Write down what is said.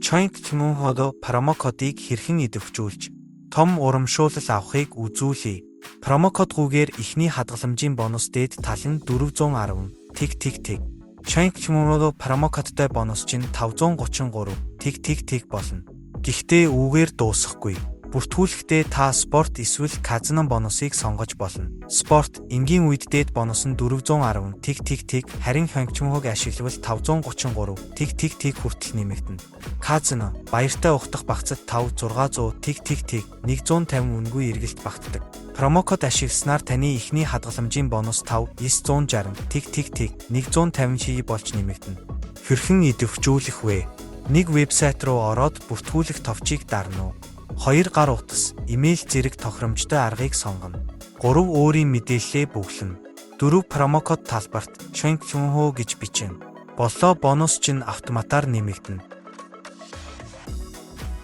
Chunk Chmooho промокодыг хэрхэн идэвхжүүлж том урамшуулал авахыг үзүүлье. Промокодгүйгээр эхний хадгаламжийн бонус дээд тал нь 410 тэг. Chunk Chmooho промокодтой бонус чинь 533 тэг болно. Гэхдээ үүгээр дуусахгүй. Бүртгүүлэхдээ та спорт эсвэл казино бонусыг сонгож болно. Спорт энгийн үед дээд бонус нь 410 тэг, харин Chunk Chmooho-г ашиглавал 533 тэг хүртэл нэмэгдэнэ. Казино баяртай ухтах багцад 5 600 тэг 150 үнгүй эргэлт багтдаг. Промокод ашигласнаар таны эхний хадгаламжийн бонус 5 960 тэг 150 ший болж нэмэгдэнэ. Хэрхэн идэвхжүүлэх вэ? Нэг вебсайт руу ороод бүртгүүлэх товчийг дарна уу? 2 гар утас, имэйл зэрэг тохиромжтой аргыг сонгоно. 3 өөрийн мэдээллээ бүглэнэ. 4 промокод талбарт Chunk Chmooho гэж бичнэ. Боллоо бонус чинь автоматар нэмэгдэнэ.